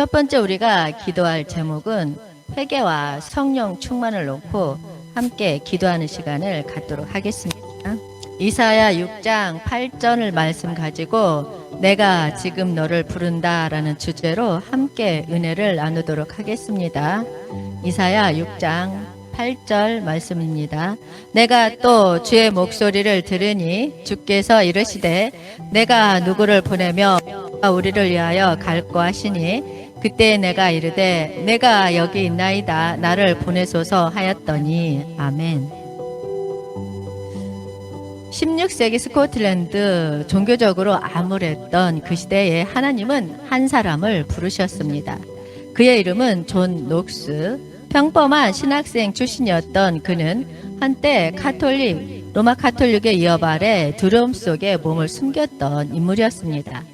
첫 번째 우리가 기도할 제목은 회개와 성령 충만을 놓고 함께 기도하는 시간을 갖도록 하겠습니다. 이사야 6장 8절을 말씀 가지고 내가 지금 너를 부른다 라는 주제로 함께 은혜를 나누도록 하겠습니다. 이사야 6장 8절 말씀입니다. 내가 또 주의 목소리를 들으니 주께서 이르시되 내가 누구를 보내며 우리를 위하여 갈고 하시니 그때 내가 이르되 내가 여기 있나이다 나를 보내소서 하였더니 아멘. 16세기 스코틀랜드 종교적으로 암울했던 그 시대에 하나님은 한 사람을 부르셨습니다. 그의 이름은 존 녹스. 평범한 신학생 출신이었던 그는 한때 로마 카톨릭의 위협 아래 두려움 속에 몸을 숨겼던 인물이었습니다.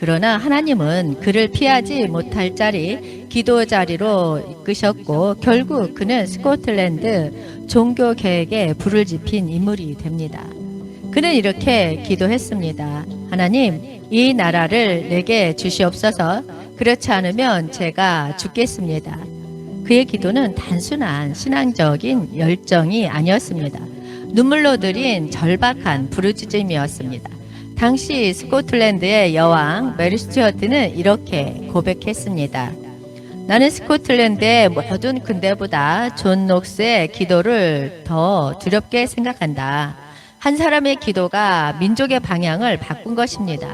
그러나 하나님은 그를 피하지 못할 자리, 기도 자리로 이끄셨고 결국 그는 스코틀랜드 종교개혁에 불을 지핀 인물이 됩니다. 그는 이렇게 기도했습니다. 하나님, 이 나라를 내게 주시옵소서. 그렇지 않으면 제가 죽겠습니다. 그의 기도는 단순한 신앙적인 열정이 아니었습니다. 눈물로 드린 절박한 부르짖음이었습니다. 당시 스코틀랜드의 여왕 메리 스튜어트는 이렇게 고백했습니다. 나는 스코틀랜드의 모든 군대보다 존 녹스의 기도를 더 두렵게 생각한다. 한 사람의 기도가 민족의 방향을 바꾼 것입니다.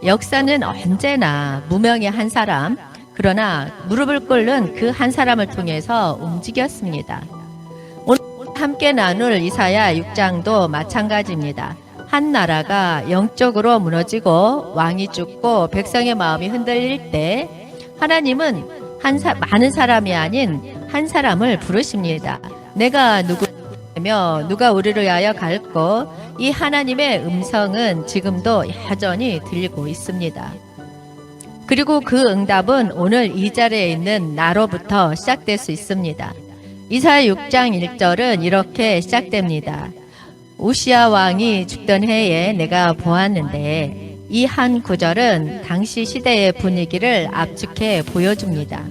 역사는 언제나 무명의 한 사람, 그러나 무릎을 꿇는 그 한 사람을 통해서 움직였습니다. 오늘 함께 나눌 이사야 6장도 마찬가지입니다. 한 나라가 영적으로 무너지고 왕이 죽고 백성의 마음이 흔들릴 때 하나님은 많은 사람이 아닌 한 사람을 부르십니다. 내가 누구며 누가 우리를 위하여 갈고 이 하나님의 음성은 지금도 여전히 들리고 있습니다. 그리고 그 응답은 오늘 이 자리에 있는 나로부터 시작될 수 있습니다. 이사야 6장 1절은 이렇게 시작됩니다. 우시야 왕이 죽던 해에 내가 보았는데 이 한 구절은 당시 시대의 분위기를 압축해 보여줍니다.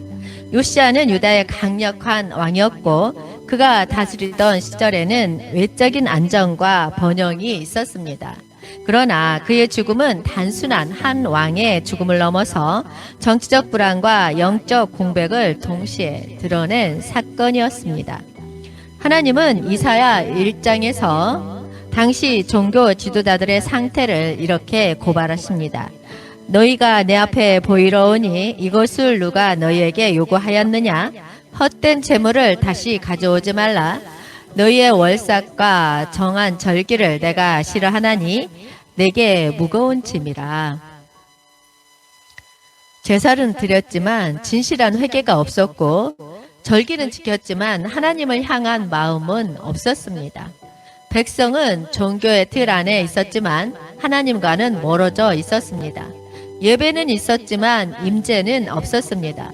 요시야는 유다의 강력한 왕이었고 그가 다스리던 시절에는 외적인 안정과 번영이 있었습니다. 그러나 그의 죽음은 단순한 한 왕의 죽음을 넘어서 정치적 불안과 영적 공백을 동시에 드러낸 사건이었습니다. 하나님은 이사야 1장에서 당시 종교 지도자들의 상태를 이렇게 고발하십니다. 너희가 내 앞에 보이러 오니 이것을 누가 너희에게 요구하였느냐? 헛된 재물을 다시 가져오지 말라. 너희의 월삭과 정한 절기를 내가 싫어하나니 내게 무거운 짐이라. 제사는 드렸지만 진실한 회개가 없었고 절기는 지켰지만 하나님을 향한 마음은 없었습니다. 백성은 종교의 틀 안에 있었지만 하나님과는 멀어져 있었습니다. 예배는 있었지만 임재는 없었습니다.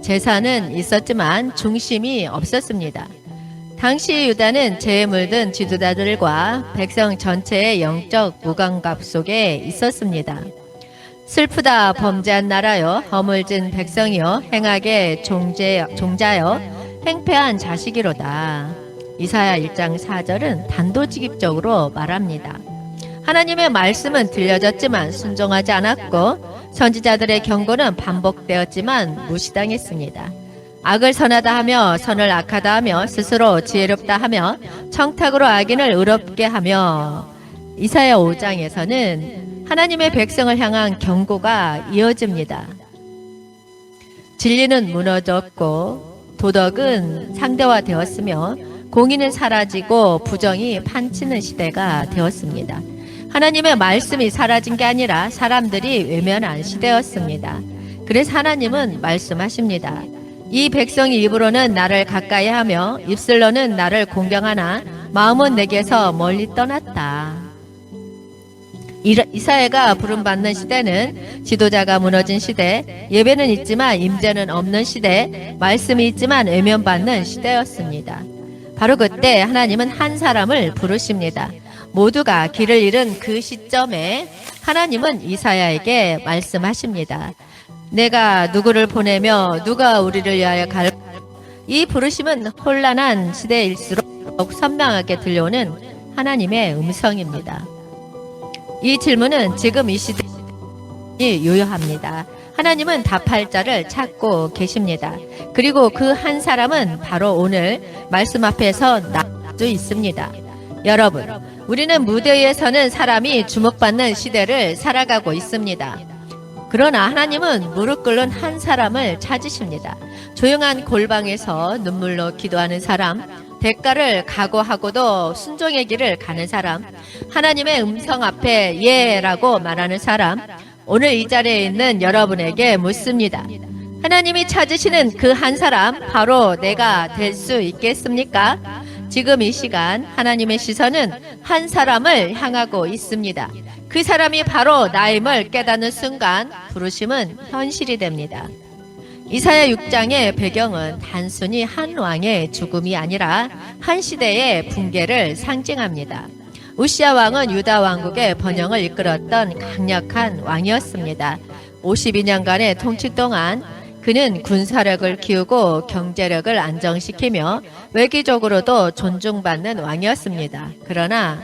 제사는 있었지만 중심이 없었습니다. 당시 유다는 죄에 물든 지도자들과 백성 전체의 영적 무감각 속에 있었습니다. 슬프다 범죄한 나라여, 허물진 백성이여, 행하게 종자여, 행패한 자식이로다. 이사야 1장 4절은 단도직입적으로 말합니다. 하나님의 말씀은 들려졌지만 순종하지 않았고 선지자들의 경고는 반복되었지만 무시당했습니다. 악을 선하다 하며 선을 악하다 하며 스스로 지혜롭다 하며 청탁으로 악인을 의롭게 하며 이사야 5장에서는 하나님의 백성을 향한 경고가 이어집니다. 진리는 무너졌고 도덕은 상대화되었으며 공의는 사라지고 부정이 판치는 시대가 되었습니다. 하나님의 말씀이 사라진 게 아니라 사람들이 외면한 시대였습니다. 그래서 하나님은 말씀하십니다. 이 백성이 입으로는 나를 가까이 하며 입술로는 나를 공경하나 마음은 내게서 멀리 떠났다. 이사야가 부름받는 시대는 지도자가 무너진 시대, 예배는 있지만 임재는 없는 시대, 말씀이 있지만 외면받는 시대였습니다. 바로 그때 하나님은 한 사람을 부르십니다. 모두가 길을 잃은 그 시점에 하나님은 이사야에게 말씀하십니다. 내가 누구를 보내며 누가 우리를 위하여 갈. 이 부르심은 혼란한 시대일수록 선명하게 들려오는 하나님의 음성입니다. 이 질문은 지금 이 시대에 유효합니다. 하나님은 답할 자를 찾고 계십니다. 그리고 그 한 사람은 바로 오늘 말씀 앞에서 나올 수 있습니다. 여러분, 우리는 무대 위에 서는 사람이 주목받는 시대를 살아가고 있습니다. 그러나 하나님은 무릎 꿇는 한 사람을 찾으십니다. 조용한 골방에서 눈물로 기도하는 사람, 대가를 각오하고도 순종의 길을 가는 사람, 하나님의 음성 앞에 예라고 말하는 사람, 오늘 이 자리에 있는 여러분에게 묻습니다. 하나님이 찾으시는 그 한 사람, 바로 내가 될 수 있겠습니까? 지금 이 시간 하나님의 시선은 한 사람을 향하고 있습니다. 그 사람이 바로 나임을 깨닫는 순간 부르심은 현실이 됩니다. 이사야 6장의 배경은 단순히 한 왕의 죽음이 아니라 한 시대의 붕괴를 상징합니다. 우시야 왕은 유다 왕국의 번영을 이끌었던 강력한 왕이었습니다. 52년간의 통치 동안 그는 군사력을 키우고 경제력을 안정시키며 외교적으로도 존중받는 왕이었습니다. 그러나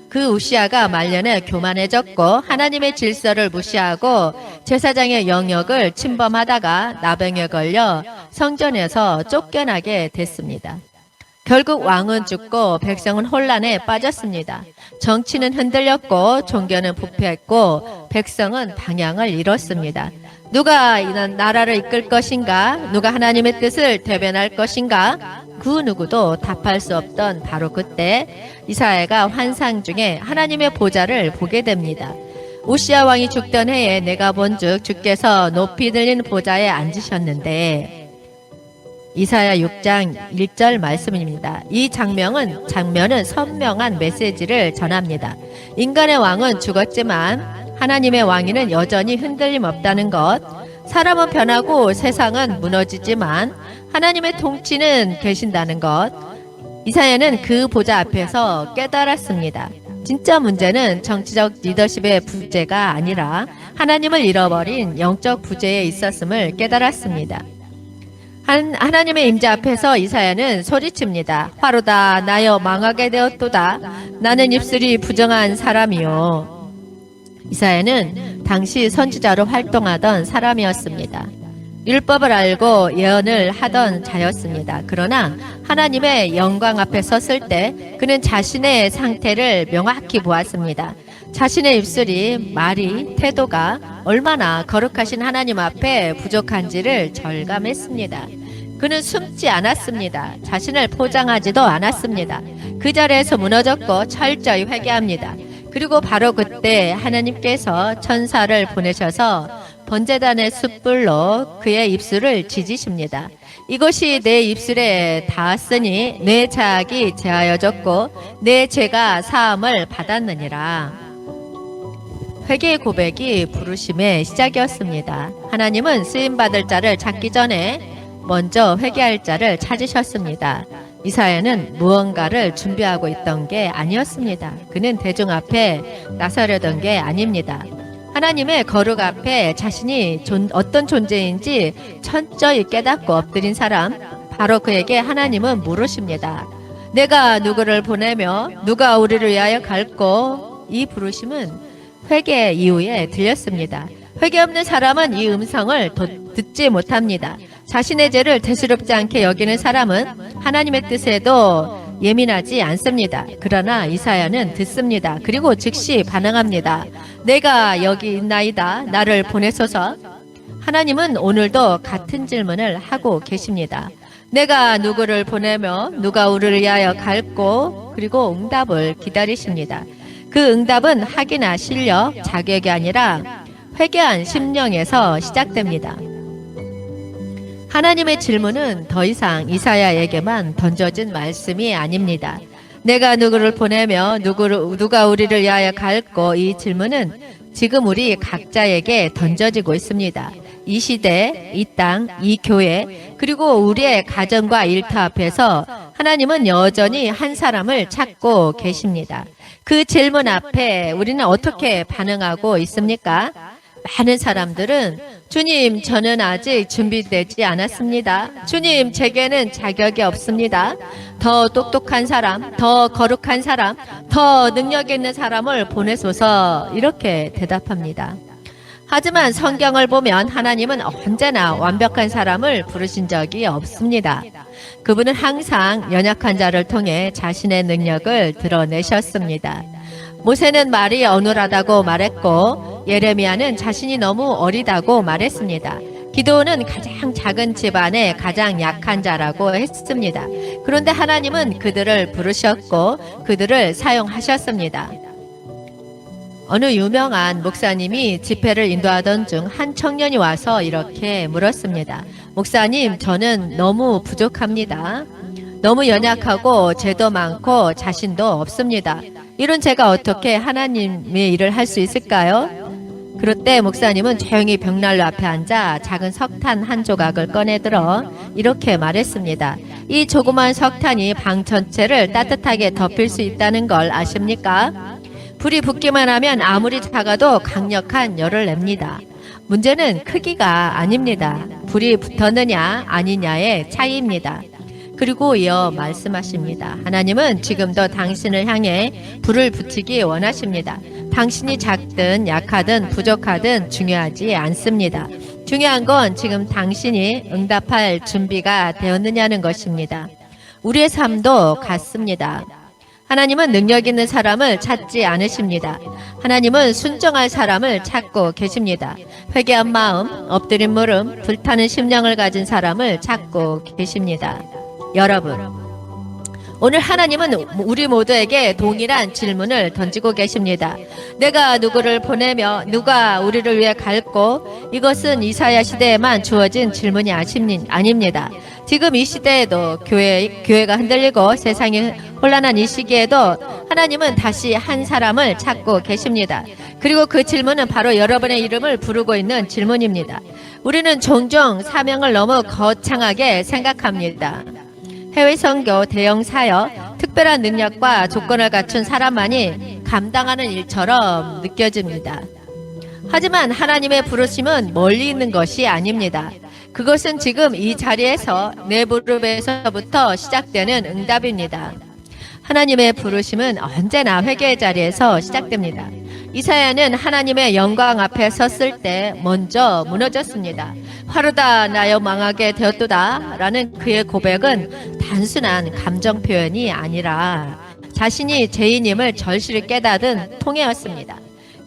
그 우시야가 말년에 교만해졌고 하나님의 질서를 무시하고 제사장의 영역을 침범하다가 나병에 걸려 성전에서 쫓겨나게 됐습니다. 결국 왕은 죽고 백성은 혼란에 빠졌습니다. 정치는 흔들렸고 종교는 부패했고 백성은 방향을 잃었습니다. 누가 이 나라를 이끌 것인가? 누가 하나님의 뜻을 대변할 것인가? 그 누구도 답할 수 없던 바로 그때 이사야가 환상 중에 하나님의 보좌를 보게 됩니다. 우시야 왕이 죽던 해에 내가 본즉 주께서 높이 들린 보좌에 앉으셨는데, 이사야 6장 1절 말씀입니다. 이 장면은 선명한 메시지를 전합니다. 인간의 왕은 죽었지만 하나님의 왕위는 여전히 흔들림 없다는 것. 사람은 변하고 세상은 무너지지만 하나님의 통치는 계신다는 것. 이사야는 그 보좌 앞에서 깨달았습니다. 진짜 문제는 정치적 리더십의 부재가 아니라 하나님을 잃어버린 영적 부재에 있었음을 깨달았습니다. 하나님의 임재 앞에서 이사야는 소리칩니다. 화로다, 나여 망하게 되었도다. 나는 입술이 부정한 사람이요. 이사야는 당시 선지자로 활동하던 사람이었습니다. 율법을 알고 예언을 하던 자였습니다. 그러나 하나님의 영광 앞에 섰을 때 그는 자신의 상태를 명확히 보았습니다. 자신의 입술이, 말이, 태도가 얼마나 거룩하신 하나님 앞에 부족한지를 절감했습니다. 그는 숨지 않았습니다. 자신을 포장하지도 않았습니다. 그 자리에서 무너졌고 철저히 회개합니다. 그리고 바로 그때 하나님께서 천사를 보내셔서 번제단의 숯불로 그의 입술을 지지십니다. 이것이 내 입술에 닿았으니 내 자악이 제하여졌고 내 죄가 사함을 받았느니라. 회개의 고백이 부르심의 시작이었습니다. 하나님은 쓰임받을 자를 찾기 전에 먼저 회개할 자를 찾으셨습니다. 이사야는 무언가를 준비하고 있던 게 아니었습니다. 그는 대중 앞에 나서려던 게 아닙니다. 하나님의 거룩 앞에 자신이 어떤 존재인지 철저히 깨닫고 엎드린 사람, 바로 그에게 하나님은 물으십니다. 내가 누구를 보내며 누가 우리를 위하여 갈꼬? 이 부르심은 회개 이후에 들렸습니다. 회개 없는 사람은 이 음성을 듣지 못합니다. 자신의 죄를 대수롭지 않게 여기는 사람은 하나님의 뜻에도 예민하지 않습니다. 그러나 이사야는 듣습니다. 그리고 즉시 반응합니다. 내가 여기 있나이다. 나를 보내소서. 하나님은 오늘도 같은 질문을 하고 계십니다. 내가 누구를 보내며 누가 우리를 위하여 갈꼬? 그리고 응답을 기다리십니다. 그 응답은 학이나 실력, 자격이 아니라 회개한 심령에서 시작됩니다. 하나님의 질문은 더 이상 이사야에게만 던져진 말씀이 아닙니다. 내가 누구를 보내며 누가 우리를 위하여 갈꼬? 이 질문은 지금 우리 각자에게 던져지고 있습니다. 이 시대, 이 땅, 이 교회, 그리고 우리의 가정과 일터 앞에서 하나님은 여전히 한 사람을 찾고 계십니다. 그 질문 앞에 우리는 어떻게 반응하고 있습니까? 많은 사람들은 주님, 저는 아직 준비되지 않았습니다. 주님, 제게는 자격이 없습니다. 더 똑똑한 사람, 더 거룩한 사람, 더 능력 있는 사람을 보내소서 이렇게 대답합니다. 하지만 성경을 보면 하나님은 언제나 완벽한 사람을 부르신 적이 없습니다. 그분은 항상 연약한 자를 통해 자신의 능력을 드러내셨습니다. 모세는 말이 어눌하다고 말했고 예레미야는 자신이 너무 어리다고 말했습니다. 기드온은 가장 작은 집안의 가장 약한 자라고 했습니다. 그런데 하나님은 그들을 부르셨고 그들을 사용하셨습니다. 어느 유명한 목사님이 집회를 인도하던 중 한 청년이 와서 이렇게 물었습니다. 목사님, 저는 너무 부족합니다. 너무 연약하고 죄도 많고 자신도 없습니다. 이런 제가 어떻게 하나님의 일을 할 수 있을까요? 그럴 때 목사님은 조용히 벽난로 앞에 앉아 작은 석탄 한 조각을 꺼내들어 이렇게 말했습니다. 이 조그만 석탄이 방 전체를 따뜻하게 덮일 수 있다는 걸 아십니까? 불이 붙기만 하면 아무리 작아도 강력한 열을 냅니다. 문제는 크기가 아닙니다. 불이 붙었느냐 아니냐의 차이입니다. 그리고 이어 말씀하십니다. 하나님은 지금도 당신을 향해 불을 붙이기 원하십니다. 당신이 작든 약하든 부족하든 중요하지 않습니다. 중요한 건 지금 당신이 응답할 준비가 되었느냐는 것입니다. 우리의 삶도 같습니다. 하나님은 능력 있는 사람을 찾지 않으십니다. 하나님은 순종할 사람을 찾고 계십니다. 회개한 마음, 엎드린 무릎, 불타는 심령을 가진 사람을 찾고 계십니다. 여러분, 오늘 하나님은 우리 모두에게 동일한 질문을 던지고 계십니다. 내가 누구를 보내며 누가 우리를 위해 갈고, 이것은 이사야 시대에만 주어진 질문이 아닙니다. 지금 이 시대에도 교회가 흔들리고 세상이 혼란한 이 시기에도 하나님은 다시 한 사람을 찾고 계십니다. 그리고 그 질문은 바로 여러분의 이름을 부르고 있는 질문입니다. 우리는 종종 사명을 너무 거창하게 생각합니다. 해외 선교, 대형 사역, 특별한 능력과 조건을 갖춘 사람만이 감당하는 일처럼 느껴집니다. 하지만 하나님의 부르심은 멀리 있는 것이 아닙니다. 그것은 지금 이 자리에서 내 무릎에서부터 시작되는 응답입니다. 하나님의 부르심은 언제나 회개의 자리에서 시작됩니다. 이사야는 하나님의 영광 앞에 섰을 때 먼저 무너졌습니다. 화르다 나여 망하게 되었도다 라는 그의 고백은 단순한 감정 표현이 아니라 자신이 죄인임을 절실히 깨닫은 통해였습니다.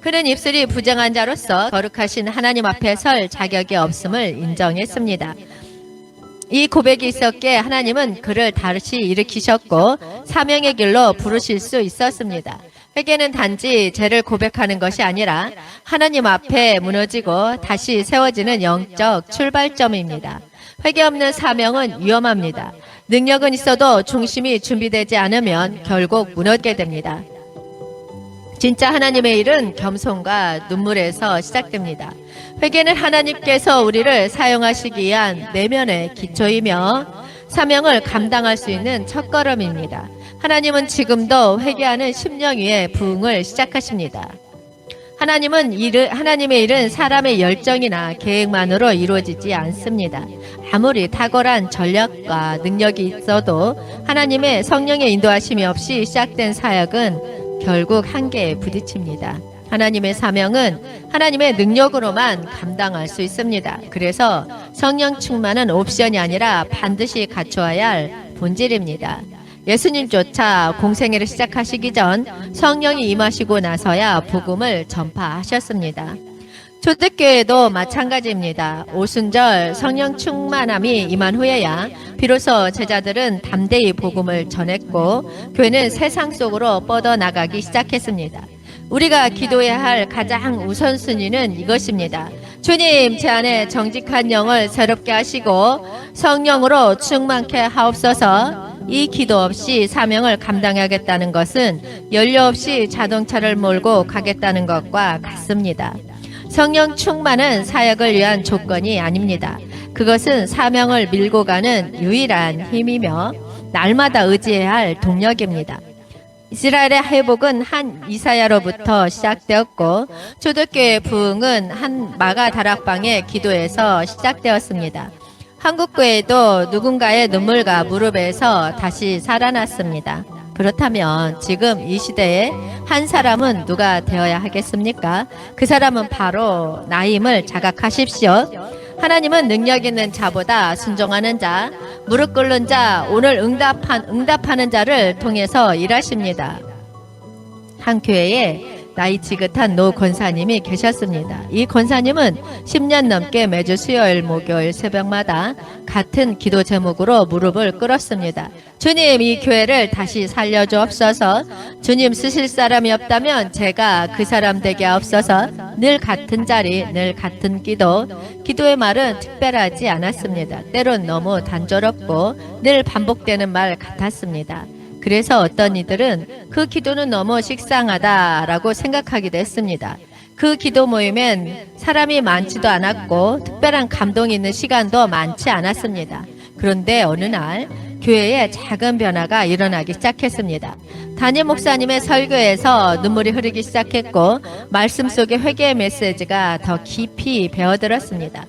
그는 입술이 부정한 자로서 거룩하신 하나님 앞에 설 자격이 없음을 인정했습니다. 이 고백이 있었기에 하나님은 그를 다시 일으키셨고 사명의 길로 부르실 수 있었습니다. 회개는 단지 죄를 고백하는 것이 아니라 하나님 앞에 무너지고 다시 세워지는 영적 출발점입니다. 회개 없는 사명은 위험합니다. 능력은 있어도 중심이 준비되지 않으면 결국 무너지게 됩니다. 진짜 하나님의 일은 겸손과 눈물에서 시작됩니다. 회개는 하나님께서 우리를 사용하시기 위한 내면의 기초이며 사명을 감당할 수 있는 첫걸음입니다. 하나님은 지금도 회개하는 심령 위에 부흥을 시작하십니다. 하나님의 일은 사람의 열정이나 계획만으로 이루어지지 않습니다. 아무리 탁월한 전략과 능력이 있어도 하나님의 성령의 인도하심이 없이 시작된 사역은 결국 한계에 부딪힙니다. 하나님의 사명은 하나님의 능력으로만 감당할 수 있습니다. 그래서 성령 충만은 옵션이 아니라 반드시 갖추어야 할 본질입니다. 예수님조차 공생애를 시작하시기 전 성령이 임하시고 나서야 복음을 전파하셨습니다. 초대교회도 마찬가지입니다. 오순절 성령 충만함이 임한 후에야 비로소 제자들은 담대히 복음을 전했고 교회는 세상 속으로 뻗어나가기 시작했습니다. 우리가 기도해야 할 가장 우선순위는 이것입니다. 주님, 제 안에 정직한 영을 새롭게 하시고 성령으로 충만케 하옵소서. 이 기도 없이 사명을 감당하겠다는 것은 연료 없이 자동차를 몰고 가겠다는 것과 같습니다. 성령 충만은 사역을 위한 조건이 아닙니다. 그것은 사명을 밀고 가는 유일한 힘이며 날마다 의지해야 할 동력입니다. 이스라엘의 회복은 한 이사야로부터 시작되었고 초대교회의 부흥은 한 마가 다락방의 기도에서 시작되었습니다. 한국교회도 누군가의 눈물과 무릎에서 다시 살아났습니다. 그렇다면 지금 이 시대에 한 사람은 누가 되어야 하겠습니까? 그 사람은 바로 나임을 자각하십시오. 하나님은 능력 있는 자보다 순종하는 자, 무릎 꿇는 자, 오늘 응답하는 자를 통해서 일하십니다. 한 교회에 나이 지긋한 노 권사님이 계셨습니다. 이 권사님은 10년 넘게 매주 수요일, 목요일 새벽마다 같은 기도 제목으로 무릎을 꿇었습니다. 주님, 이 교회를 다시 살려주옵소서. 주님, 쓰실 사람이 없다면 제가 그 사람 되게 하옵소서. 늘 같은 자리, 늘 같은 기도. 기도의 말은 특별하지 않았습니다. 때론 너무 단조롭고 늘 반복되는 말 같았습니다. 그래서 어떤 이들은 그 기도는 너무 식상하다라고 생각하기도 했습니다. 그 기도 모임엔 사람이 많지도 않았고 특별한 감동이 있는 시간도 많지 않았습니다. 그런데 어느 날 교회에 작은 변화가 일어나기 시작했습니다. 담임 목사님의 설교에서 눈물이 흐르기 시작했고 말씀 속에 회개의 메시지가 더 깊이 배어들었습니다.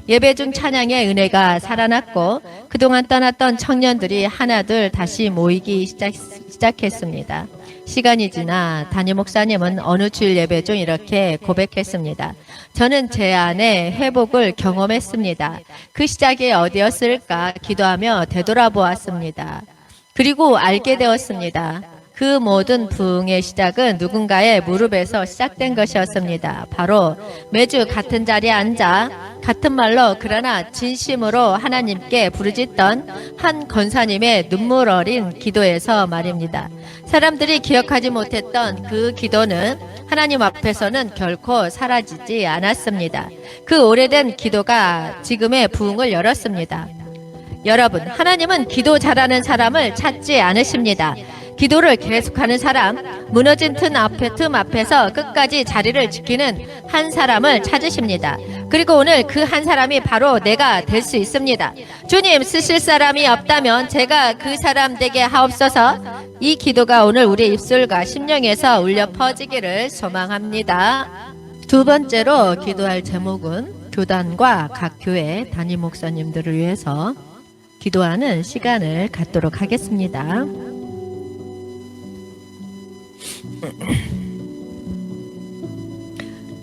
예배 중 찬양의 은혜가 살아났고 그동안 떠났던 청년들이 하나둘 다시 모이기 시작했습니다. 시간이 지나 담임 목사님은 어느 주일 예배 중 이렇게 고백했습니다. 저는 제 안에 회복을 경험했습니다. 그 시작이 어디였을까 기도하며 되돌아보았습니다. 그리고 알게 되었습니다. 그 모든 부흥의 시작은 누군가의 무릎에서 시작된 것이었습니다. 바로 매주 같은 자리에 앉아 같은 말로 그러나 진심으로 하나님께 부르짖던 한 권사님의 눈물 어린 기도에서 말입니다. 사람들이 기억하지 못했던 그 기도는 하나님 앞에서는 결코 사라지지 않았습니다. 그 오래된 기도가 지금의 부흥을 열었습니다. 여러분, 하나님은 기도 잘하는 사람을 찾지 않으십니다. 기도를 계속하는 사람, 무너진 틈 앞에서 끝까지 자리를 지키는 한 사람을 찾으십니다. 그리고 오늘 그 한 사람이 바로 내가 될 수 있습니다. 주님, 쓰실 사람이 없다면 제가 그 사람 되게 하옵소서. 이 기도가 오늘 우리 입술과 심령에서 울려 퍼지기를 소망합니다. 두 번째로 기도할 제목은 교단과 각 교회 담임 목사님들을 위해서 기도하는 시간을 갖도록 하겠습니다.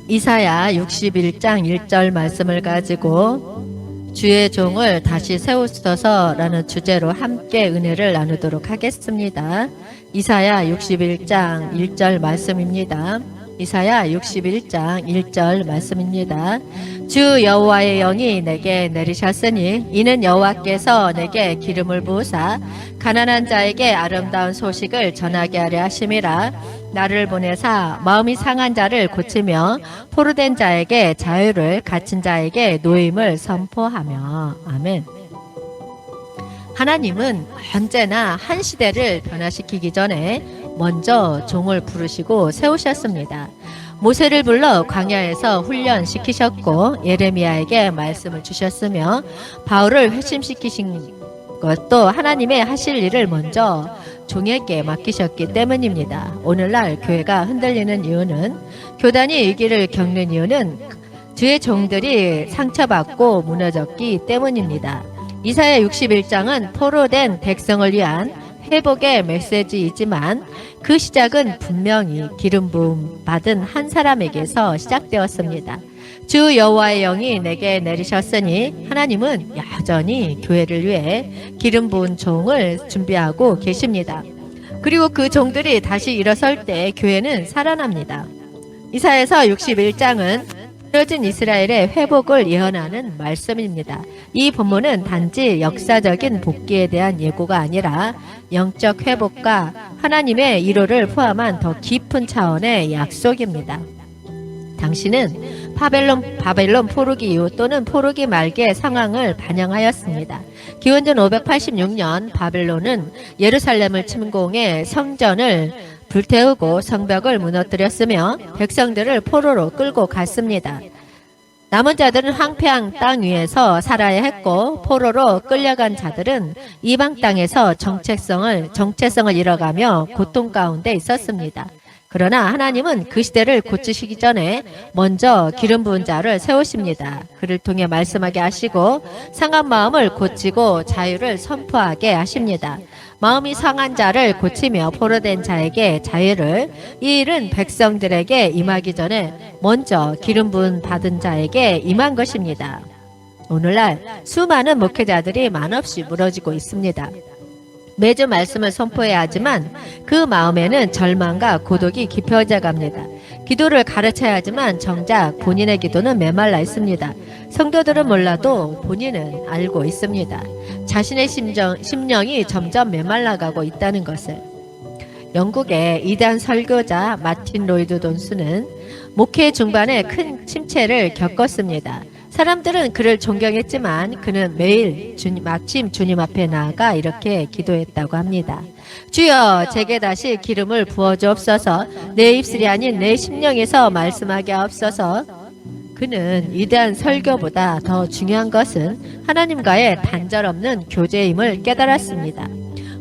이사야 61장 1절 말씀을 가지고 주의 종을 다시 세우소서라는 주제로 함께 은혜를 나누도록 하겠습니다. 이사야 61장 1절 말씀입니다. 이사야 61장 1절 말씀입니다. 주 여호와의 영이 내게 내리셨으니 이는 여호와께서 내게 기름을 부으사 가난한 자에게 아름다운 소식을 전하게 하려 하심이라. 나를 보내사 마음이 상한 자를 고치며 포로된 자에게 자유를, 갇힌 자에게 노임을 선포하며. 아멘. 하나님은 언제나 한 시대를 변화시키기 전에 먼저 종을 부르시고 세우셨습니다. 모세를 불러 광야에서 훈련시키셨고 예레미야에게 말씀을 주셨으며 바울을 회심시키신 것도 하나님의 하실 일을 먼저 종에게 맡기셨기 때문입니다. 오늘날 교회가 흔들리는 이유는, 교단이 위기를 겪는 이유는 주의 종들이 상처받고 무너졌기 때문입니다. 이사야 61장은 포로된 백성을 위한 회복의 메시지이지만 그 시작은 분명히 기름 부음 받은 한 사람에게서 시작되었습니다. 주 여호와의 영이 내게 내리셨으니 하나님은 여전히 교회를 위해 기름 부은 종을 준비하고 계십니다. 그리고 그 종들이 다시 일어설 때 교회는 살아납니다. 이사야서 61장은 무너진 이스라엘의 회복을 예언하는 말씀입니다. 이 본문은 단지 역사적인 복귀에 대한 예고가 아니라 영적 회복과 하나님의 위로를 포함한 더 깊은 차원의 약속입니다. 당시는 바벨론 포로기 이후 또는 포로기 말기의 상황을 반영하였습니다. 기원전 586년 바벨론은 예루살렘을 침공해 성전을 불태우고 성벽을 무너뜨렸으며 백성들을 포로로 끌고 갔습니다. 남은 자들은 황폐한 땅 위에서 살아야 했고 포로로 끌려간 자들은 이방 땅에서 정체성을 잃어가며 고통 가운데 있었습니다. 그러나 하나님은 그 시대를 고치시기 전에 먼저 기름 부은 자를 세우십니다. 그를 통해 말씀하게 하시고 상한 마음을 고치고 자유를 선포하게 하십니다. 마음이 상한 자를 고치며 포로된 자에게 자유를, 이 일은 백성들에게 임하기 전에 먼저 기름 부은 받은 자에게 임한 것입니다. 오늘날 수많은 목회자들이 만없이 무너지고 있습니다. 매주 말씀을 선포해야 하지만 그 마음에는 절망과 고독이 깊어져 갑니다. 기도를 가르쳐야 하지만 정작 본인의 기도는 메말라 있습니다. 성도들은 몰라도 본인은 알고 있습니다. 자신의 심령이 점점 메말라가고 있다는 것을. 영국의 이단 설교자 마틴 로이드 존스는 목회 중반에 큰 침체를 겪었습니다. 사람들은 그를 존경했지만 그는 매일 마침 주님 앞에 나아가 이렇게 기도했다고 합니다. 주여, 제게 다시 기름을 부어주옵소서. 내 입술이 아닌 내 심령에서 말씀하게 하옵소서. 그는 위대한 설교보다 더 중요한 것은 하나님과의 단절 없는 교제임을 깨달았습니다.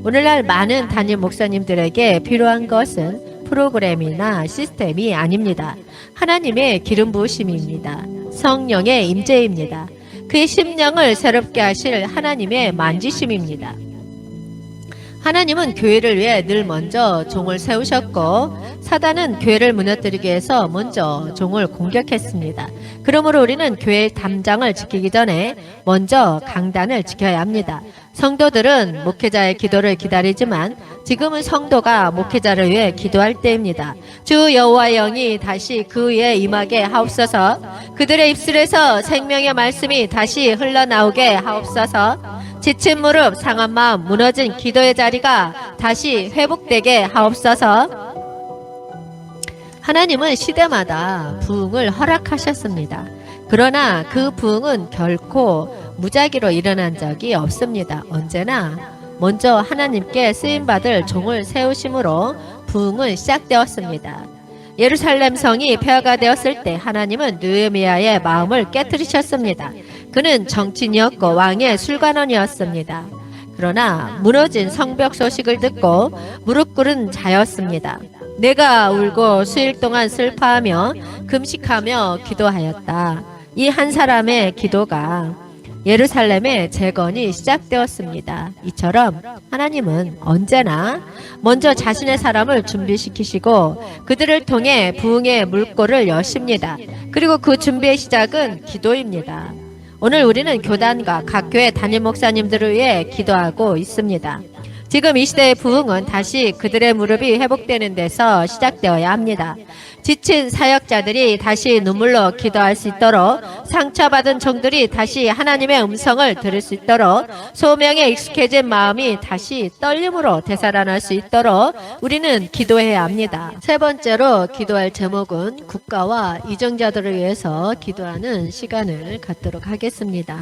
오늘날 많은 담임 목사님들에게 필요한 것은 프로그램이나 시스템이 아닙니다. 하나님의 기름 부으심입니다. 성령의 임재입니다. 그의 심령을 새롭게 하실 하나님의 만지심입니다. 하나님은 교회를 위해 늘 먼저 종을 세우셨고 사단은 교회를 무너뜨리기 위해서 먼저 종을 공격했습니다. 그러므로 우리는 교회의 담장을 지키기 전에 먼저 강단을 지켜야 합니다. 성도들은 목회자의 기도를 기다리지만 지금은 성도가 목회자를 위해 기도할 때입니다. 주 여호와의 영이 다시 그 위에 임하게 하옵소서. 그들의 입술에서 생명의 말씀이 다시 흘러나오게 하옵소서. 지친 무릎, 상한 마음, 무너진 기도의 자리가 다시 회복되게 하옵소서. 하나님은 시대마다 부흥을 허락하셨습니다. 그러나 그 부흥은 결코 무작위로 일어난 적이 없습니다. 언제나 먼저 하나님께 쓰임받을 종을 세우심으로 부흥은 시작되었습니다. 예루살렘 성이 폐허가 되었을 때 하나님은 느헤미야의 마음을 깨뜨리셨습니다. 그는 정치인이었고 왕의 술관원이었습니다. 그러나 무너진 성벽 소식을 듣고 무릎 꿇은 자였습니다. 내가 울고 수일 동안 슬퍼하며 금식하며 기도하였다. 이 한 사람의 기도가 예루살렘의 재건이 시작되었습니다. 이처럼 하나님은 언제나 먼저 자신의 사람을 준비시키시고 그들을 통해 부흥의 물꼬를 여십니다. 그리고 그 준비의 시작은 기도입니다. 오늘 우리는 교단과 각 교회 담임 목사님들을 위해 기도하고 있습니다. 지금 이 시대의 부흥은 다시 그들의 무릎이 회복되는 데서 시작되어야 합니다. 지친 사역자들이 다시 눈물로 기도할 수 있도록, 상처받은 종들이 다시 하나님의 음성을 들을 수 있도록, 소명에 익숙해진 마음이 다시 떨림으로 되살아날 수 있도록 우리는 기도해야 합니다. 세 번째로 기도할 제목은 국가와 이정자들을 위해서 기도하는 시간을 갖도록 하겠습니다.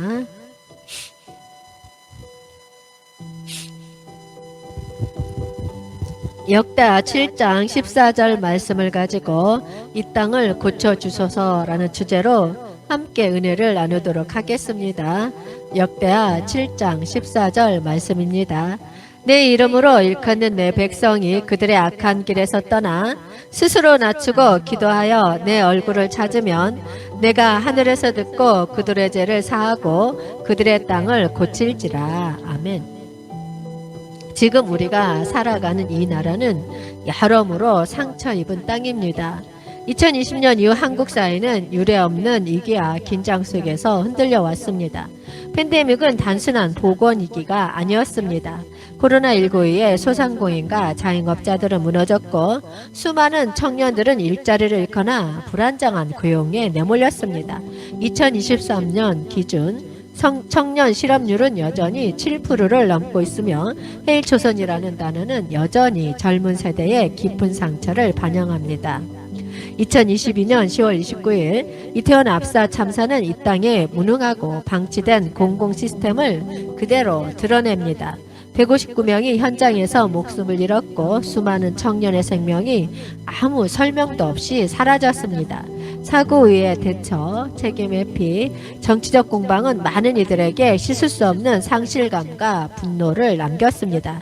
역대하 7장 14절 말씀을 가지고 이 땅을 고쳐주소서라는 주제로 함께 은혜를 나누도록 하겠습니다. 역대하 7장 14절 말씀입니다. 내 이름으로 일컫는 내 백성이 그들의 악한 길에서 떠나 스스로 낮추고 기도하여 내 얼굴을 찾으면 내가 하늘에서 듣고 그들의 죄를 사하고 그들의 땅을 고칠지라. 아멘. 지금 우리가 살아가는 이 나라는 여러모로 상처 입은 땅입니다. 2020년 이후 한국 사회는 유례없는 위기와 긴장 속에서 흔들려 왔습니다. 팬데믹은 단순한 보건 위기가 아니었습니다. 코로나19에 소상공인과 자영업자들은 무너졌고 수많은 청년들은 일자리를 잃거나 불안정한 고용에 내몰렸습니다. 2023년 기준 청년 실업률은 여전히 7%를 넘고 있으며 해일초선이라는 단어는 여전히 젊은 세대의 깊은 상처를 반영합니다. 2022년 10월 29일 이태원 압사 참사는 이 땅에 무능하고 방치된 공공 시스템을 그대로 드러냅니다. 159명이 현장에서 목숨을 잃었고 수많은 청년의 생명이 아무 설명도 없이 사라졌습니다. 사고 위의 대처, 책임 회피, 정치적 공방은 많은 이들에게 씻을 수 없는 상실감과 분노를 남겼습니다.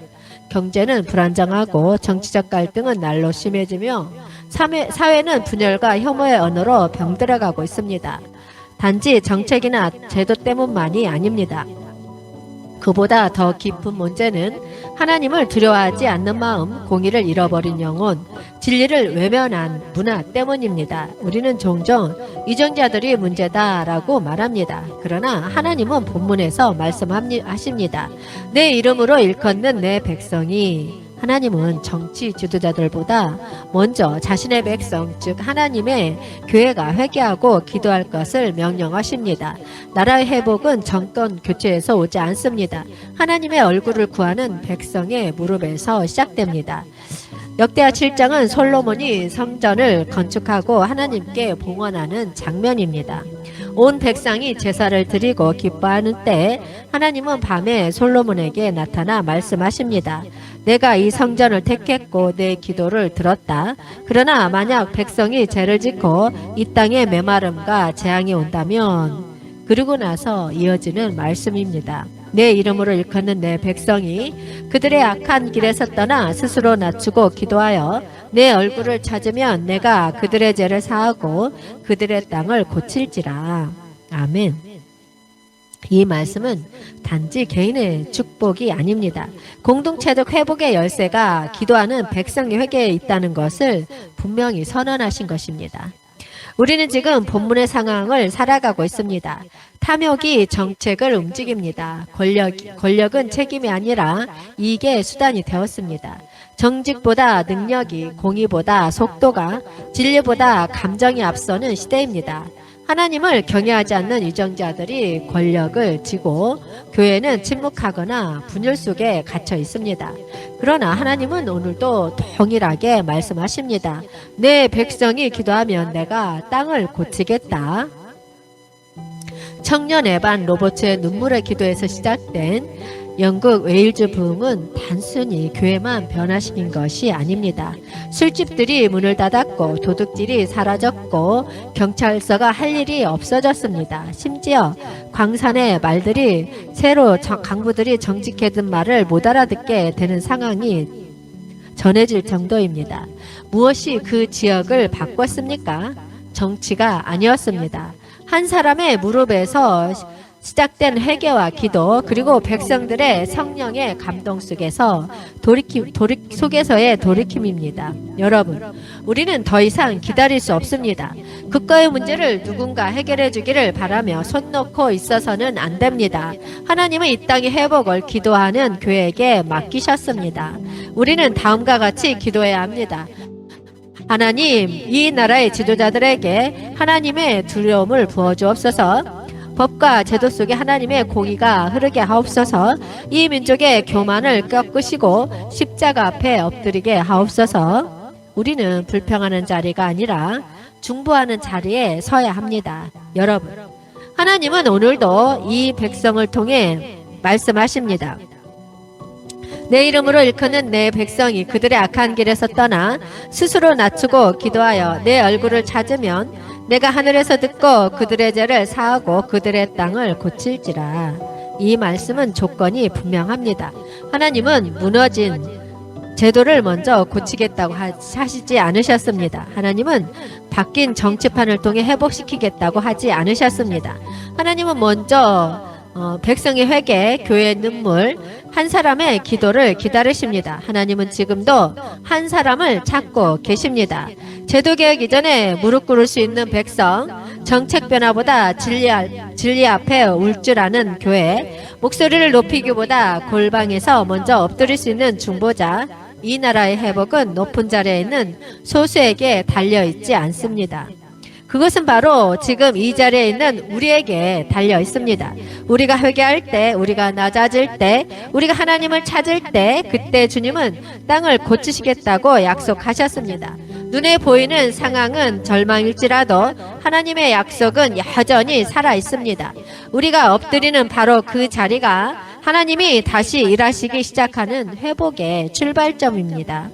경제는 불안정하고 정치적 갈등은 날로 심해지며 사회는 분열과 혐오의 언어로 병들어가고 있습니다. 단지 정책이나 제도 때문만이 아닙니다. 그보다 더 깊은 문제는 하나님을 두려워하지 않는 마음, 공의를 잃어버린 영혼, 진리를 외면한 문화 때문입니다. 우리는 종종 이정자들이 문제다라고 말합니다. 그러나 하나님은 본문에서 말씀하십니다. 내 이름으로 일컫는 내 백성이, 하나님은 정치 지도자들보다 먼저 자신의 백성, 즉 하나님의 교회가 회개하고 기도할 것을 명령하십니다. 나라의 회복은 정권 교체에서 오지 않습니다. 하나님의 얼굴을 구하는 백성의 무릎에서 시작됩니다. 역대하 7장은 솔로몬이 성전을 건축하고 하나님께 봉헌하는 장면입니다. 온 백성이 제사를 드리고 기뻐하는 때 하나님은 밤에 솔로몬에게 나타나 말씀하십니다. 내가 이 성전을 택했고 내 기도를 들었다. 그러나 만약 백성이 죄를 짓고 이 땅에 메마름과 재앙이 온다면, 그러고 나서 이어지는 말씀입니다. 내 이름으로 일컫는 내 백성이 그들의 악한 길에서 떠나 스스로 낮추고 기도하여 내 얼굴을 찾으면 내가 그들의 죄를 사하고 그들의 땅을 고칠지라. 아멘. 이 말씀은 단지 개인의 축복이 아닙니다. 공동체적 회복의 열쇠가 기도하는 백성의 회개에 있다는 것을 분명히 선언하신 것입니다. 우리는 지금 본문의 상황을 살아가고 있습니다. 탐욕이 정책을 움직입니다. 권력은 책임이 아니라 이익의 수단이 되었습니다. 정직보다 능력이, 공의보다 속도가, 진리보다 감정이 앞서는 시대입니다. 하나님을 경외하지 않는 유정자들이 권력을 쥐고 교회는 침묵하거나 분열 속에 갇혀 있습니다. 그러나 하나님은 오늘도 동일하게 말씀하십니다. 내 백성이 기도하면 내가 땅을 고치겠다. 청년 에반 로버츠의 눈물의 기도에서 시작된 영국 웨일즈 부흥은 단순히 교회만 변화시킨 것이 아닙니다. 술집들이 문을 닫았고 도둑질이 사라졌고 경찰서가 할 일이 없어졌습니다. 심지어 광산의 말들이 새로 강부들이 정직해든 말을 못 알아듣게 되는 상황이 전해질 정도입니다. 무엇이 그 지역을 바꿨습니까? 정치가 아니었습니다. 한 사람의 무릎에서 시작된 회개와 기도, 그리고 백성들의 성령의 감동 속에서의 돌이킴입니다. 여러분, 우리는 더 이상 기다릴 수 없습니다. 국가의 문제를 누군가 해결해 주기를 바라며 손 놓고 있어서는 안 됩니다. 하나님은 이 땅의 회복을 기도하는 교회에게 맡기셨습니다. 우리는 다음과 같이 기도해야 합니다. 하나님, 이 나라의 지도자들에게 하나님의 두려움을 부어주옵소서. 법과 제도 속에 하나님의 공의가 흐르게 하옵소서. 이 민족의 교만을 꺾으시고 십자가 앞에 엎드리게 하옵소서. 우리는 불평하는 자리가 아니라 중보하는 자리에 서야 합니다. 여러분, 하나님은 오늘도 이 백성을 통해 말씀하십니다. 내 이름으로 일컫는 내 백성이 그들의 악한 길에서 떠나 스스로 낮추고 기도하여 내 얼굴을 찾으면 내가 하늘에서 듣고 그들의 죄를 사하고 그들의 땅을 고칠지라. 이 말씀은 조건이 분명합니다. 하나님은 무너진 제도를 먼저 고치겠다고 하시지 않으셨습니다. 하나님은 바뀐 정치판을 통해 회복시키겠다고 하지 않으셨습니다. 하나님은 먼저 백성의 회개, 교회의 눈물, 한 사람의 기도를 기다리십니다. 하나님은 지금도 한 사람을 찾고 계십니다. 제도개혁 이전에 무릎 꿇을 수 있는 백성, 정책 변화보다 진리 앞에 울 줄 아는 교회, 목소리를 높이기보다 골방에서 먼저 엎드릴 수 있는 중보자, 이 나라의 회복은 높은 자리에 있는 소수에게 달려있지 않습니다. 그것은 바로 지금 이 자리에 있는 우리에게 달려 있습니다. 우리가 회개할 때, 우리가 낮아질 때, 우리가 하나님을 찾을 때, 그때 주님은 땅을 고치시겠다고 약속하셨습니다. 눈에 보이는 상황은 절망일지라도 하나님의 약속은 여전히 살아 있습니다. 우리가 엎드리는 바로 그 자리가 하나님이 다시 일하시기 시작하는 회복의 출발점입니다.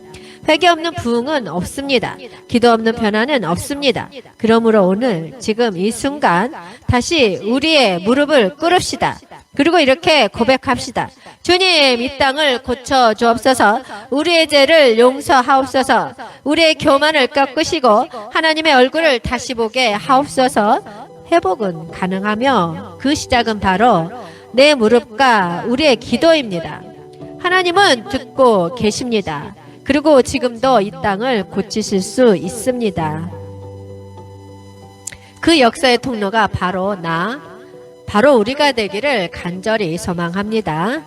회개 없는 부흥은 없습니다. 기도 없는 변화는 없습니다. 그러므로 오늘 지금 이 순간 다시 우리의 무릎을 꿇읍시다. 그리고 이렇게 고백합시다. 주님, 이 땅을 고쳐 주옵소서. 우리의 죄를 용서하옵소서. 우리의 교만을 꺾으시고 하나님의 얼굴을 다시 보게 하옵소서. 회복은 가능하며 그 시작은 바로 내 무릎과 우리의 기도입니다. 하나님은 듣고 계십니다. 그리고 지금도 이 땅을 고치실 수 있습니다. 그 역사의 통로가 바로 우리가 되기를 간절히 소망합니다.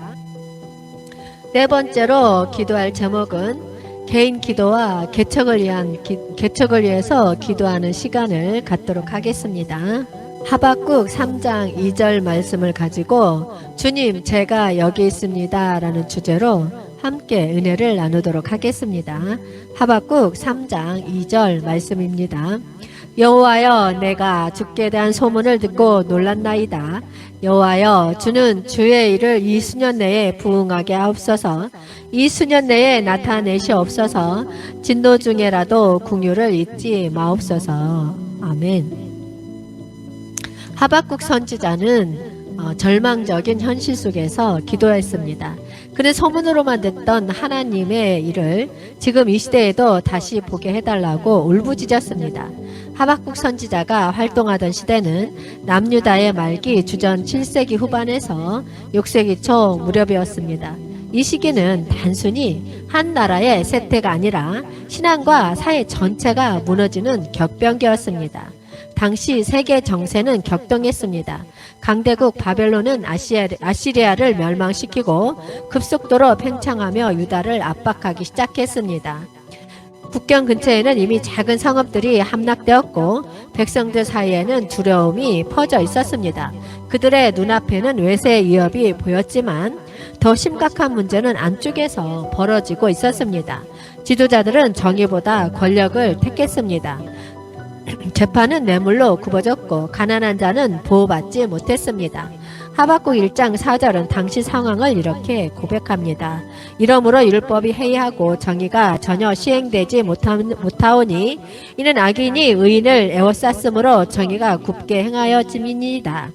네 번째로 기도할 제목은 개인 기도와 개척을 위해서 기도하는 시간을 갖도록 하겠습니다. 하박국 3장 2절 말씀을 가지고 주님, 제가 여기 있습니다 라는 주제로 함께 은혜를 나누도록 하겠습니다. 하박국 3장 2절 말씀입니다. 여호와여, 내가 주께 대한 소문을 듣고 놀랐나이다. 여호와여, 주는 주의 일을 이 수년 내에 부응하게 하옵소서. 이 수년 내에 나타내시옵소서. 진노 중에라도 긍휼을 잊지 마옵소서. 아멘. 하박국 선지자는 절망적인 현실 속에서 기도했습니다. 그는 소문으로만 듣던 하나님의 일을 지금 이 시대에도 다시 보게 해달라고 울부짖었습니다. 하박국 선지자가 활동하던 시대는 남유다의 말기 주전 7세기 후반에서 6세기 초 무렵이었습니다. 이 시기는 단순히 한 나라의 쇠퇴가 아니라 신앙과 사회 전체가 무너지는 격변기였습니다. 당시 세계 정세는 격동했습니다. 강대국 바벨론은 아시리아를 멸망시키고 급속도로 팽창하며 유다를 압박하기 시작했습니다. 국경 근처에는 이미 작은 성읍들이 함락되었고 백성들 사이에는 두려움이 퍼져 있었습니다. 그들의 눈앞에는 외세의 위협이 보였지만 더 심각한 문제는 안쪽에서 벌어지고 있었습니다. 지도자들은 정의보다 권력을 택했습니다. 재판은 뇌물로 굽어졌고 가난한 자는 보호받지 못했습니다. 하박국 1장 4절은 당시 상황을 이렇게 고백합니다. 이러므로 율법이 해이하고 정의가 전혀 시행되지 못하오니 이는 악인이 의인을 에워쌌으므로 정의가 굽게 행하여짐이니이다.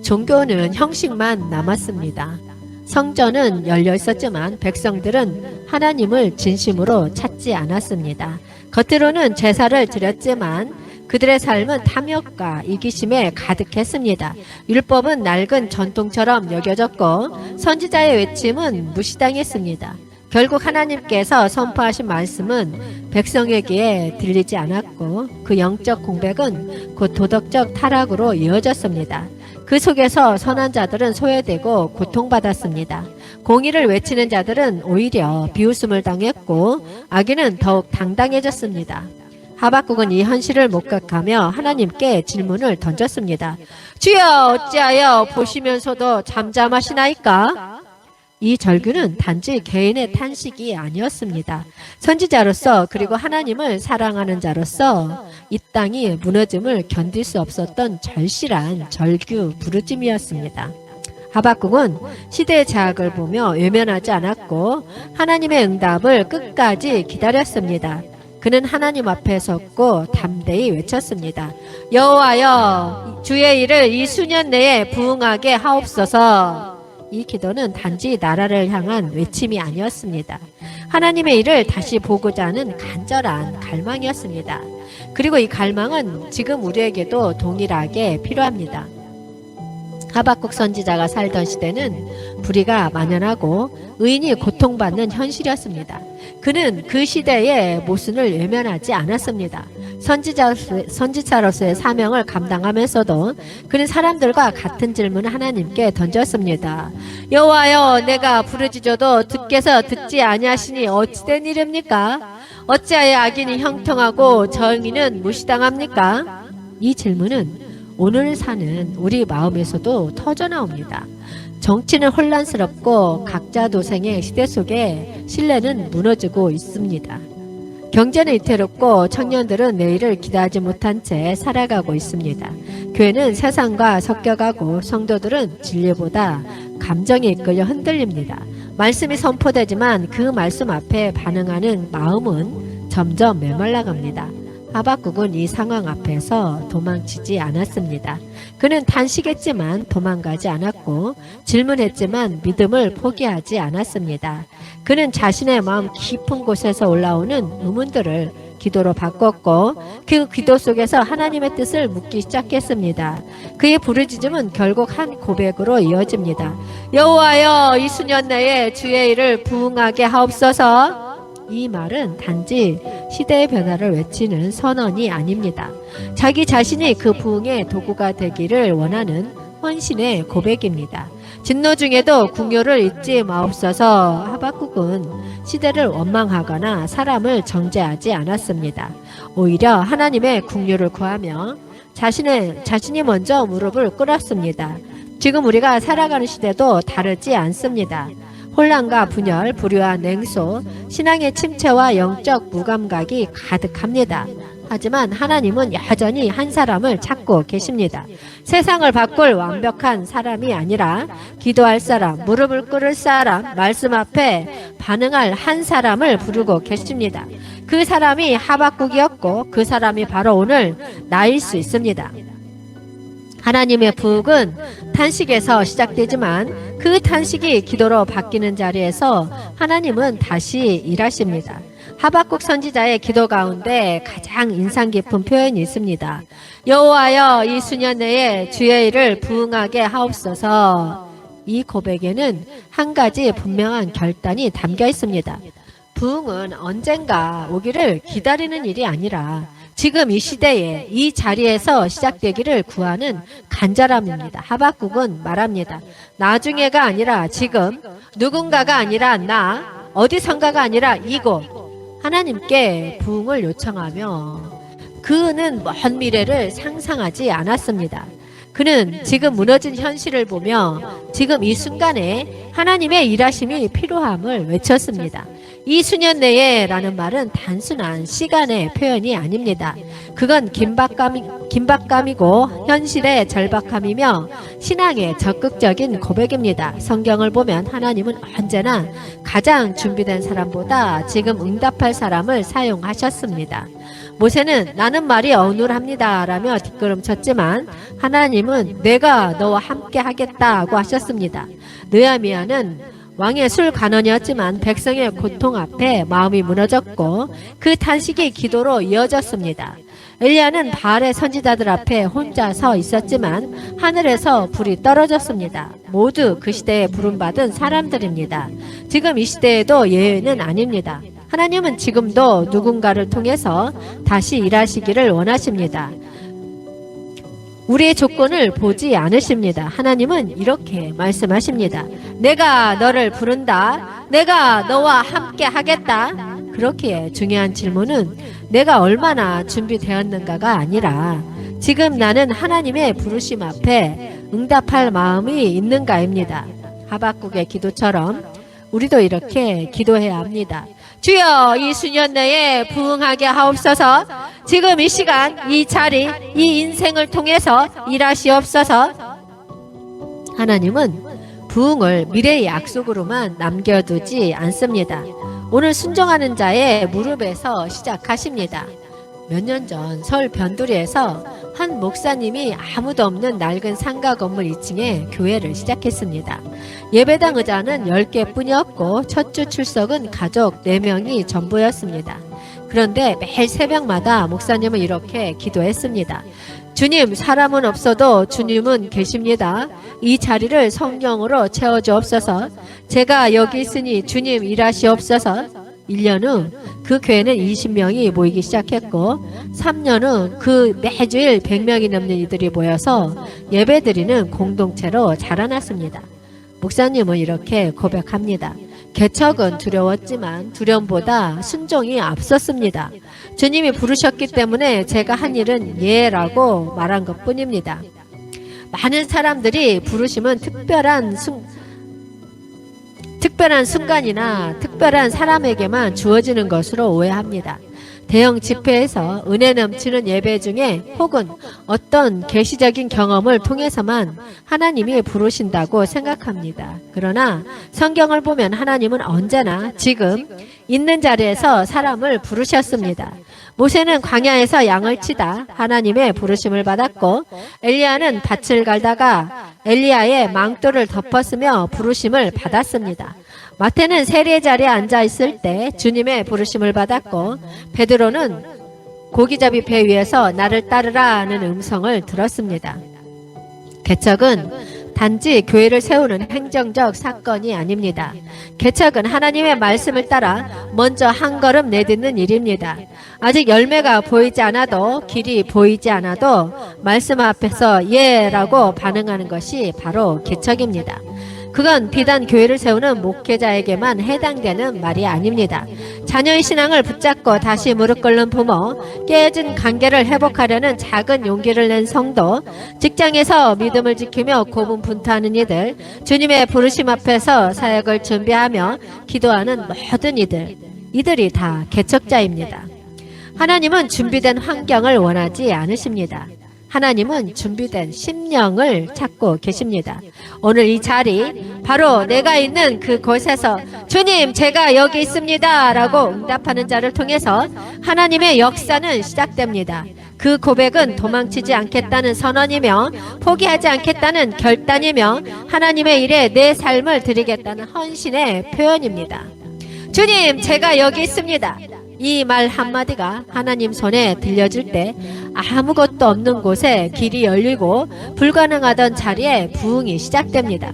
종교는 형식만 남았습니다. 성전은 열려 있었지만 백성들은 하나님을 진심으로 찾지 않았습니다. 겉으로는 제사를 드렸지만 그들의 삶은 탐욕과 이기심에 가득했습니다. 율법은 낡은 전통처럼 여겨졌고 선지자의 외침은 무시당했습니다. 결국 하나님께서 선포하신 말씀은 백성에게 들리지 않았고 그 영적 공백은 곧 도덕적 타락으로 이어졌습니다. 그 속에서 선한 자들은 소외되고 고통받았습니다. 공의를 외치는 자들은 오히려 비웃음을 당했고 악인은 더욱 당당해졌습니다. 하박국은 이 현실을 목격하며 하나님께 질문을 던졌습니다. 주여, 어찌하여 보시면서도 잠잠하시나이까? 이 절규는 단지 개인의 탄식이 아니었습니다. 선지자로서 그리고 하나님을 사랑하는 자로서 이 땅이 무너짐을 견딜 수 없었던 절실한 절규 부르짐이었습니다. 하박국은 시대의 자학을 보며 외면하지 않았고 하나님의 응답을 끝까지 기다렸습니다. 그는 하나님 앞에 섰고 담대히 외쳤습니다. 여호와여, 주의 일을 이 수년 내에 부응하게 하옵소서. 이 기도는 단지 나라를 향한 외침이 아니었습니다. 하나님의 일을 다시 보고자 하는 간절한 갈망이었습니다. 그리고 이 갈망은 지금 우리에게도 동일하게 필요합니다. 하박국 선지자가 살던 시대는 불의가 만연하고 의인이 고통받는 현실이었습니다. 그는 그 시대의 모순을 외면하지 않았습니다. 선지자로서의 사명을 감당하면서도 그는 사람들과 같은 질문을 하나님께 던졌습니다. 여호와여, 내가 부르짖어도 주께서 듣지 아니하시니 어찌된 일입니까? 어찌하여 악인이 형통하고 정의는 무시당합니까? 이 질문은 오늘 사는 우리 마음에서도 터져나옵니다. 정치는 혼란스럽고 각자 도생의 시대 속에 신뢰는 무너지고 있습니다. 경제는 위태롭고 청년들은 내일을 기대하지 못한 채 살아가고 있습니다. 교회는 세상과 섞여가고 성도들은 진리보다 감정에 이끌려 흔들립니다. 말씀이 선포되지만 그 말씀 앞에 반응하는 마음은 점점 메말라갑니다. 하박국은 이 상황 앞에서 도망치지 않았습니다. 그는 단식했지만 도망가지 않았고 질문했지만 믿음을 포기하지 않았습니다. 그는 자신의 마음 깊은 곳에서 올라오는 의문들을 기도로 바꿨고 그 기도 속에서 하나님의 뜻을 묻기 시작했습니다. 그의 부르짖음은 결국 한 고백으로 이어집니다. 여호와여, 이 수년 내에 주의 일을 부응하게 하옵소서. 이 말은 단지 시대의 변화를 외치는 선언이 아닙니다. 자기 자신이 그 부응의 도구가 되기를 원하는 헌신의 고백입니다. 진노 중에도 궁유를 잊지 마옵소서. 하박국은 시대를 원망하거나 사람을 정죄하지 않았습니다. 오히려 하나님의 궁유를 구하며 자신이 먼저 무릎을 꿇었습니다. 지금 우리가 살아가는 시대도 다르지 않습니다. 혼란과 분열, 불의와 냉소, 신앙의 침체와 영적 무감각이 가득합니다. 하지만 하나님은 여전히 한 사람을 찾고 계십니다. 세상을 바꿀 완벽한 사람이 아니라 기도할 사람, 무릎을 꿇을 사람, 말씀 앞에 반응할 한 사람을 부르고 계십니다. 그 사람이 하박국이었고 그 사람이 바로 오늘 나일 수 있습니다. 하나님의 부흥은 탄식에서 시작되지만 그 탄식이 기도로 바뀌는 자리에서 하나님은 다시 일하십니다. 하박국 선지자의 기도 가운데 가장 인상 깊은 표현이 있습니다. 여호와여, 이 수년 내에 주의 일을 부응하게 하옵소서. 이 고백에는 한 가지 분명한 결단이 담겨 있습니다. 부흥은 언젠가 오기를 기다리는 일이 아니라 지금 이 시대에 이 자리에서 시작되기를 구하는 간절함입니다. 하박국은 말합니다. 나중에가 아니라 지금, 누군가가 아니라 나, 어디선가가 아니라 이곳, 하나님께 부흥을 요청하며 그는 먼 미래를 상상하지 않았습니다. 그는 지금 무너진 현실을 보며 지금 이 순간에 하나님의 일하심이 필요함을 외쳤습니다. 이 수년 내에 라는 말은 단순한 시간의 표현이 아닙니다. 그건 긴박감이고 현실의 절박함이며 신앙의 적극적인 고백입니다. 성경을 보면 하나님은 언제나 가장 준비된 사람보다 지금 응답할 사람을 사용하셨습니다. 모세는 나는 말이 어눌합니다 라며 뒷걸음쳤지만 하나님은 내가 너와 함께 하겠다고 하셨습니다. 느헤미야는 왕의 술관원이었지만 백성의 고통 앞에 마음이 무너졌고 그 탄식이 기도로 이어졌습니다. 엘리야는 바알의 선지자들 앞에 혼자 서 있었지만 하늘에서 불이 떨어졌습니다. 모두 그 시대에 부름받은 사람들입니다. 지금 이 시대에도 예외는 아닙니다. 하나님은 지금도 누군가를 통해서 다시 일하시기를 원하십니다. 우리의 조건을 보지 않으십니다. 하나님은 이렇게 말씀하십니다. 내가 너를 부른다. 내가 너와 함께 하겠다. 그렇기에 중요한 질문은 내가 얼마나 준비되었는가가 아니라 지금 나는 하나님의 부르심 앞에 응답할 마음이 있는가입니다. 하박국의 기도처럼 우리도 이렇게 기도해야 합니다. 주여, 이 수년 내에 부응하게 하옵소서. 지금 이 시간, 이 자리, 이 인생을 통해서 일하시옵소서. 하나님은 부응을 미래의 약속으로만 남겨두지 않습니다. 오늘 순종하는 자의 무릎에서 시작하십니다. 몇 년 전 서울 변두리에서 한 목사님이 아무도 없는 낡은 상가 건물 2층에 교회를 시작했습니다. 예배당 의자는 10개 뿐이었고 첫 주 출석은 가족 4명이 전부였습니다. 그런데 매일 새벽마다 목사님은 이렇게 기도했습니다. 주님, 사람은 없어도 주님은 계십니다. 이 자리를 성령으로 채워주옵소서. 제가 여기 있으니 주님 일하시옵소서. 1년 후 그 교회는 20명이 모이기 시작했고 3년 후 그 매주일 100명이 넘는 이들이 모여서 예배드리는 공동체로 자라났습니다. 목사님은 이렇게 고백합니다. 개척은 두려웠지만 두려움보다 순종이 앞섰습니다. 주님이 부르셨기 때문에 제가 한 일은 예라고 말한 것뿐입니다. 많은 사람들이 부르심은 특별한 순간이나 특별한 사람에게만 주어지는 것으로 오해합니다. 대형 집회에서 은혜 넘치는 예배 중에 혹은 어떤 계시적인 경험을 통해서만 하나님이 부르신다고 생각합니다. 그러나 성경을 보면 하나님은 언제나 지금 있는 자리에서 사람을 부르셨습니다. 모세는 광야에서 양을 치다 하나님의 부르심을 받았고, 엘리야는 밭을 갈다가 엘리야의 망토를 덮었으며 부르심을 받았습니다. 마태는 세리의 자리에 앉아 있을 때 주님의 부르심을 받았고, 베드로는 고기잡이 배 위에서 나를 따르라는 음성을 들었습니다. 개척은 단지 교회를 세우는 행정적 사건이 아닙니다. 개척은 하나님의 말씀을 따라 먼저 한 걸음 내딛는 일입니다. 아직 열매가 보이지 않아도, 길이 보이지 않아도 말씀 앞에서 예라고 반응하는 것이 바로 개척입니다. 그건 비단 교회를 세우는 목회자에게만 해당되는 말이 아닙니다. 자녀의 신앙을 붙잡고 다시 무릎 꿇는 부모, 깨진 관계를 회복하려는 작은 용기를 낸 성도, 직장에서 믿음을 지키며 고분분투하는 이들, 주님의 부르심 앞에서 사역을 준비하며 기도하는 모든 이들이 다 개척자입니다. 하나님은 준비된 환경을 원하지 않으십니다. 하나님은 준비된 심령을 찾고 계십니다. 오늘 이 자리, 바로 내가 있는 그곳에서 주님, 제가 여기 있습니다 라고 응답하는 자를 통해서 하나님의 역사는 시작됩니다. 그 고백은 도망치지 않겠다는 선언이며 포기하지 않겠다는 결단이며 하나님의 일에 내 삶을 드리겠다는 헌신의 표현입니다. 주님, 제가 여기 있습니다. 이 말 한마디가 하나님 손에 들려질 때 아무것도 없는 곳에 길이 열리고 불가능하던 자리에 부흥이 시작됩니다.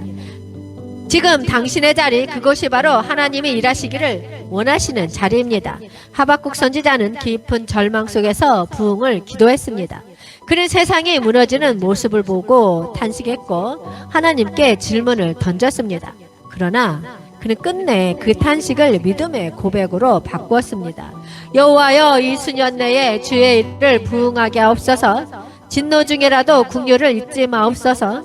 지금 당신의 자리, 그곳이 바로 하나님이 일하시기를 원하시는 자리입니다. 하박국 선지자는 깊은 절망 속에서 부흥을 기도했습니다. 그는 세상이 무너지는 모습을 보고 탄식했고 하나님께 질문을 던졌습니다. 그러나 그는 끝내 그 탄식을 믿음의 고백으로 바꾸었습니다. 여호와여, 이 수년 내에 주의 일을 부응하게 하옵소서. 진노 중에라도 국류를 잊지 마옵소서.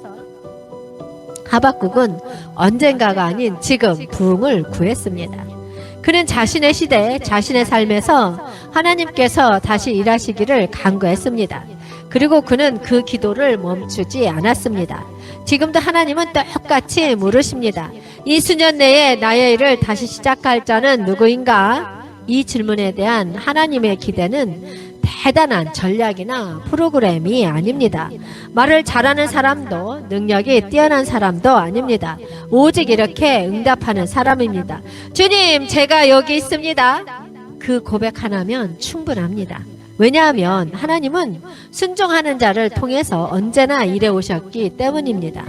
하박국은 언젠가가 아닌 지금 부응을 구했습니다. 그는 자신의 시대, 자신의 삶에서 하나님께서 다시 일하시기를 간구했습니다. 그리고 그는 그 기도를 멈추지 않았습니다. 지금도 하나님은 똑같이 물으십니다. 이 수년 내에 나의 일을 다시 시작할 자는 누구인가? 이 질문에 대한 하나님의 기대는 대단한 전략이나 프로그램이 아닙니다. 말을 잘하는 사람도 능력이 뛰어난 사람도 아닙니다. 오직 이렇게 응답하는 사람입니다. 주님, 제가 여기 있습니다. 그 고백 하나면 충분합니다. 왜냐하면 하나님은 순종하는 자를 통해서 언제나 일해 오셨기 때문입니다.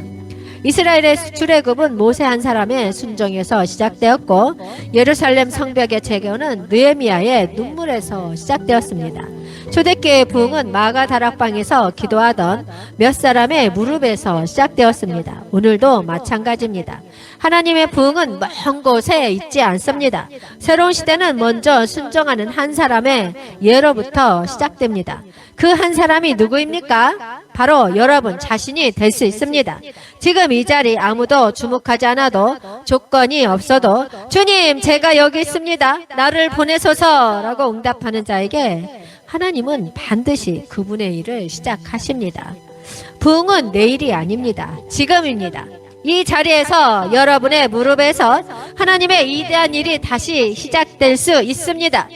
이스라엘의 출애굽은 모세 한 사람의 순종에서 시작되었고, 예루살렘 성벽의 재건은 느헤미야의 눈물에서 시작되었습니다. 초대교회의 부흥은 마가 다락방에서 기도하던 몇 사람의 무릎에서 시작되었습니다. 오늘도 마찬가지입니다. 하나님의 부흥은 먼 곳에 있지 않습니다. 새로운 시대는 먼저 순종하는 한 사람의 예로부터 시작됩니다. 그 한 사람이 누구입니까? 바로 여러분 자신이 될 수 있습니다. 지금 이 자리 아무도 주목하지 않아도, 조건이 없어도 주님, 제가 여기 있습니다. 나를 보내소서라고 응답하는 자에게 하나님은 반드시 그분의 일을 시작하십니다. 부흥은 내일이 아닙니다. 지금입니다. 이 자리에서, 여러분의 무릎에서 하나님의 위대한 일이 다시 시작될 수 있습니다.